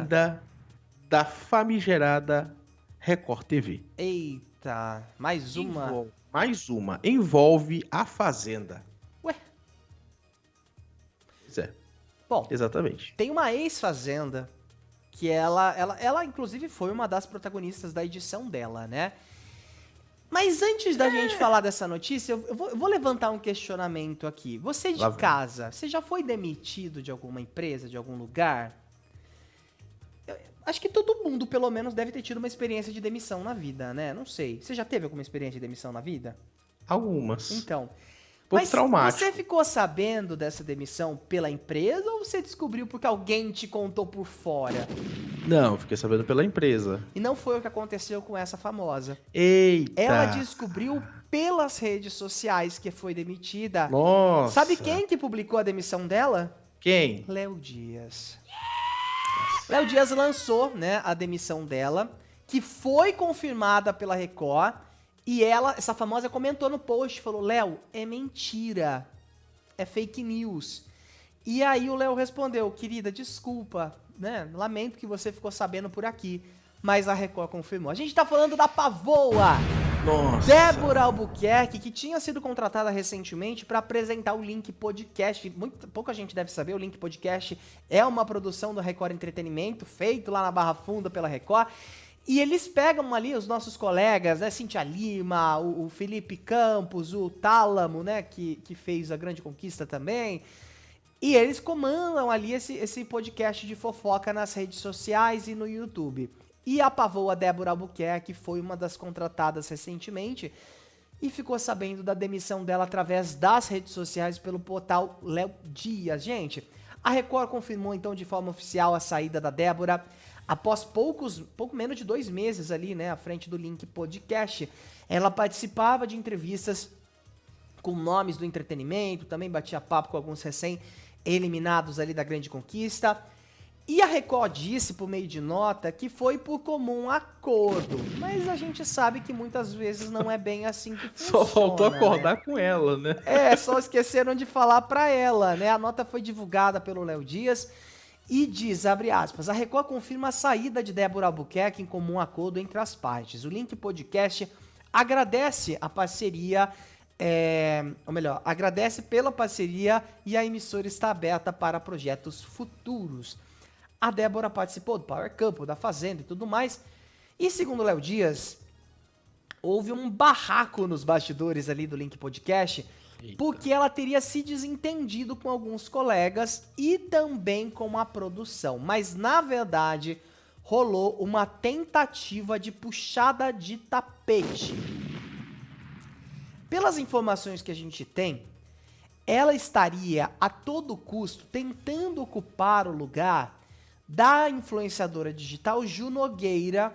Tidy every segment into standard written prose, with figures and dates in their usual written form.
saída da famigerada Record TV. Eita, mais uma. Mais uma. Envolve a Fazenda. Ué? Pois é, Bom, exatamente. tem uma ex-fazenda que ela inclusive foi uma das protagonistas da edição dela, né? Mas antes da gente falar dessa notícia, eu vou levantar um questionamento aqui. Você de Lá vem. casa, você já foi demitido de alguma empresa, de algum lugar? Acho que todo mundo, pelo menos, deve ter tido uma experiência de demissão na vida, né? Não sei. Você já teve alguma experiência de demissão na vida? Algumas. Então. Pouco Mas traumático. você ficou sabendo dessa demissão pela empresa ou você descobriu porque alguém te contou por fora? Não, fiquei sabendo pela empresa. E não foi o que aconteceu com essa famosa. Eita! Ela descobriu pelas redes sociais que foi demitida. Nossa! Sabe quem que publicou a demissão dela? Quem? Léo Dias. Léo Dias lançou, né, a demissão dela, que foi confirmada pela Record, e essa famosa, comentou no post, falou: Léo, é mentira, é fake news. E aí o Léo respondeu: querida, desculpa, né, lamento que você ficou sabendo por aqui, mas a Record confirmou. A gente tá falando da Pavoa! Nossa! Débora Albuquerque, que tinha sido contratada recentemente para apresentar o Link Podcast. Pouca gente deve saber, o Link Podcast é uma produção do Record Entretenimento, feito lá na Barra Funda pela Record. E eles pegam ali os nossos colegas, né, Cintia Lima, o Felipe Campos, o Tálamo, né, que fez a Grande Conquista também. E eles comandam ali esse podcast de fofoca nas redes sociais e no YouTube. E a Pavoa Débora Albuquerque foi uma das contratadas recentemente e ficou sabendo da demissão dela através das redes sociais pelo portal Léo Dias. Gente, a Record confirmou então de forma oficial a saída da Débora após pouco menos de 2 meses ali, né, à frente do Link Podcast. Ela participava de entrevistas com nomes do entretenimento, também batia papo com alguns recém-eliminados ali da Grande Conquista. E a Record disse, por meio de nota, que foi por comum acordo. Mas a gente sabe que muitas vezes não é bem assim que funciona. Só faltou acordar, né? com ela, né? Só esqueceram de falar pra ela, né? A nota foi divulgada pelo Léo Dias e diz, abre aspas, a Record confirma a saída de Débora Albuquerque em comum acordo entre as partes. O Link Podcast agradece a parceria, agradece pela parceria e a emissora está aberta para projetos futuros. A Débora participou do Power Couple, da Fazenda e tudo mais. E segundo o Léo Dias, houve um barraco nos bastidores ali do Link Podcast, porque ela teria se desentendido com alguns colegas e também com a produção. Mas, na verdade, rolou uma tentativa de puxada de tapete. Pelas informações que a gente tem, ela estaria a todo custo tentando ocupar o lugar da influenciadora digital Ju Nogueira,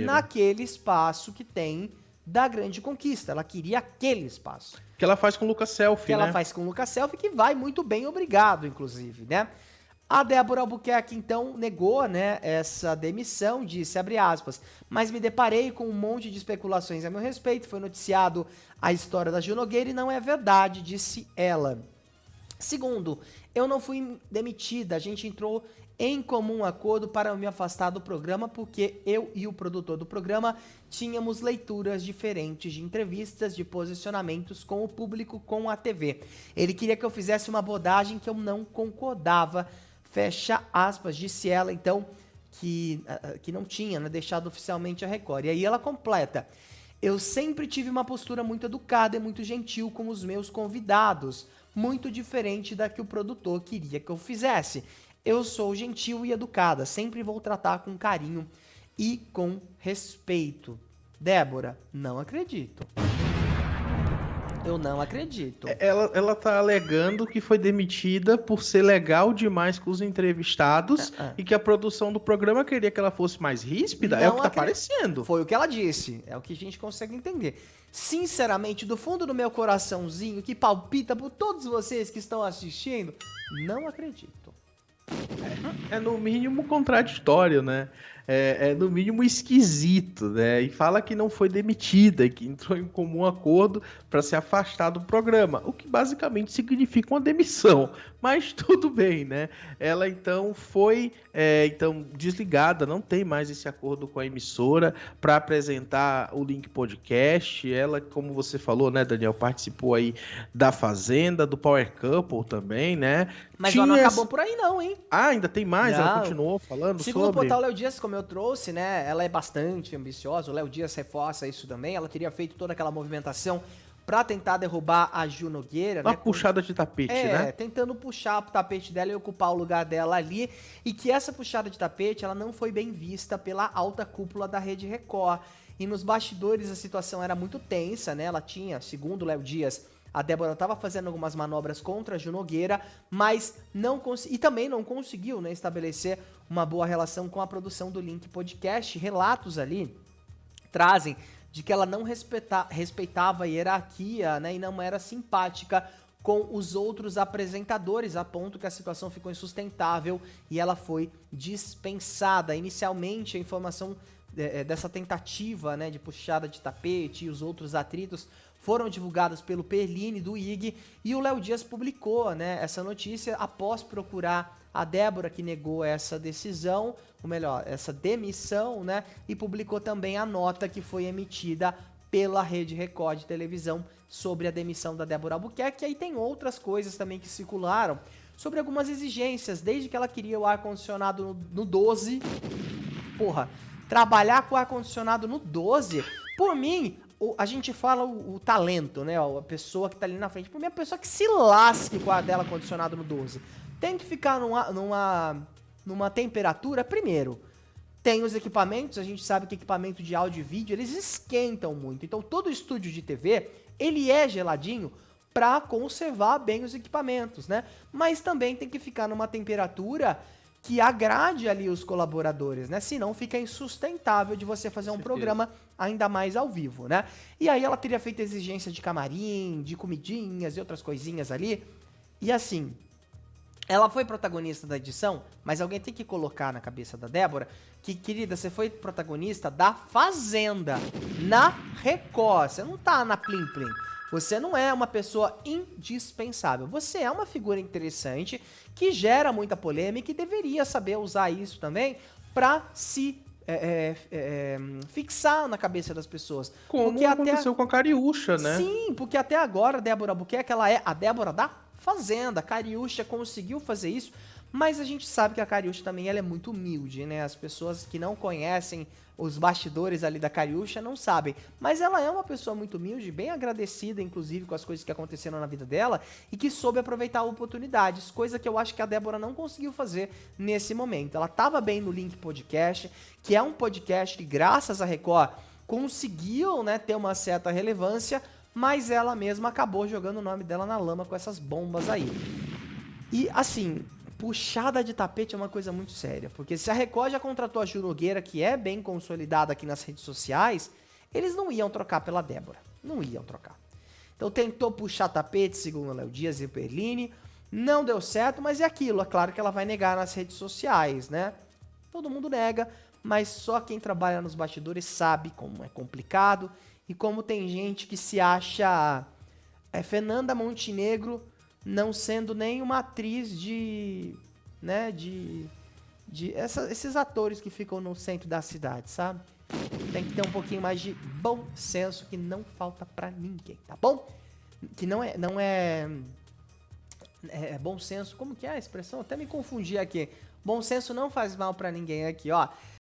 naquele espaço que tem da Grande Conquista. Ela queria aquele espaço. Que ela faz com o Lucas Selfie, que né? ela faz com o Lucas Selfie, que vai muito bem, obrigado, inclusive, né? A Débora Albuquerque, então, negou, né, essa demissão, disse, abre aspas, mas me deparei com um monte de especulações a meu respeito, foi noticiado a história da Ju Nogueira e não é verdade, disse ela. Segundo, eu não fui demitida, a gente entrou em comum acordo para me afastar do programa porque eu e o produtor do programa tínhamos leituras diferentes de entrevistas, de posicionamentos com o público, com a TV. Ele queria que eu fizesse uma abordagem que eu não concordava, fecha aspas, disse ela então que não tinha, né, deixado oficialmente a Record. E aí ela completa: eu sempre tive uma postura muito educada e muito gentil com os meus convidados, muito diferente da que o produtor queria que eu fizesse. Eu sou gentil e educada, sempre vou tratar com carinho e com respeito. Débora, não acredito. Eu não acredito. Ela tá alegando que foi demitida por ser legal demais com os entrevistados e que a produção do programa queria que ela fosse mais ríspida. É o que tá parecendo. Foi o que ela disse. É o que a gente consegue entender. Sinceramente, do fundo do meu coraçãozinho, que palpita por todos vocês que estão assistindo, não acredito. É no mínimo contraditório, né? é no mínimo esquisito, né? E fala que não foi demitida e que entrou em comum acordo para se afastar do programa, o que basicamente significa uma demissão. Mas tudo bem, né? Ela então foi então desligada, não tem mais esse acordo com a emissora para apresentar o Link Podcast. Ela, como você falou, né, Daniel, participou aí da Fazenda, do Power Couple também, né? Mas ela não acabou por aí não, hein? Ah, ainda tem mais? Não. Ela continuou falando Segundo sobre... o portal Léo Dias, como eu trouxe, né, ela é bastante ambiciosa, o Léo Dias reforça isso também, ela teria feito toda aquela movimentação pra tentar derrubar a Ju Nogueira, Uma né? puxada de tapete, né? Tentando puxar o tapete dela e ocupar o lugar dela ali, e que essa puxada de tapete, ela não foi bem vista pela alta cúpula da Rede Record. E nos bastidores a situação era muito tensa, né? Ela tinha, segundo o Léo Dias, a Débora estava fazendo algumas manobras contra a Ju Nogueira, mas e também não conseguiu, né, estabelecer uma boa relação com a produção do Link Podcast. Relatos ali trazem de que ela não respeitava a hierarquia, né, e não era simpática com os outros apresentadores, a ponto que a situação ficou insustentável e ela foi dispensada. Inicialmente, a informação dessa tentativa, né, de puxada de tapete e os outros atritos foram divulgados pelo Perline do IG, e o Léo Dias publicou, né, essa notícia após procurar a Débora, que negou essa decisão, ou melhor, essa demissão, né, e publicou também a nota que foi emitida pela Rede Record de televisão sobre a demissão da Débora Albuquerque. E aí tem outras coisas também que circularam sobre algumas exigências, desde que ela queria o ar-condicionado no 12. Porra, trabalhar com ar-condicionado no 12, por mim, a gente fala o talento, né, a pessoa que tá ali na frente, por mim, a pessoa que se lasque com a dela ar-condicionado no 12. Tem que ficar numa temperatura, primeiro, tem os equipamentos, a gente sabe que equipamento de áudio e vídeo, eles esquentam muito. Então, todo estúdio de TV, ele é geladinho para conservar bem os equipamentos, né? Mas também tem que ficar numa temperatura que agrade ali os colaboradores, né? Senão fica insustentável de você fazer um programa ainda mais ao vivo, né? E aí ela teria feito exigência de camarim, de comidinhas e outras coisinhas ali. E assim, ela foi protagonista da edição, mas alguém tem que colocar na cabeça da Débora que, querida, você foi protagonista da Fazenda, na Record. Você não tá na Plim Plim. Você não é uma pessoa indispensável. Você é uma figura interessante que gera muita polêmica e deveria saber usar isso também para se fixar na cabeça das pessoas. Como porque aconteceu com a Cariúcha, né? Sim, porque até agora a Débora Albuquerque, ela é a Débora da Fazenda. A Cariúcha conseguiu fazer isso, mas a gente sabe que a Cariúcha também ela é muito humilde, né? As pessoas que não conhecem os bastidores ali da Cariúcha não sabem. Mas ela é uma pessoa muito humilde, bem agradecida, inclusive, com as coisas que aconteceram na vida dela e que soube aproveitar oportunidades, coisa que eu acho que a Débora não conseguiu fazer nesse momento. Ela estava bem no Link Podcast, que é um podcast que, graças a Record, conseguiu, né, ter uma certa relevância, mas ela mesma acabou jogando o nome dela na lama com essas bombas aí. E, assim, puxada de tapete é uma coisa muito séria, porque se a Record já contratou a Ju Nogueira, que é bem consolidada aqui nas redes sociais, eles não iam trocar pela Débora. Não iam trocar. Então tentou puxar tapete, segundo o Léo Dias e o Perline, não deu certo, mas é aquilo. É claro que ela vai negar nas redes sociais, né? Todo mundo nega, mas só quem trabalha nos bastidores sabe como é complicado e como tem gente que se acha Fernanda Montenegro, não sendo nem uma atriz esses atores que ficam no centro da cidade, sabe? Tem que ter um pouquinho mais de bom senso, que não falta pra ninguém, tá bom? Que não é bom senso, como que é a expressão? Até me confundi aqui. Bom senso não faz mal pra ninguém aqui, ó.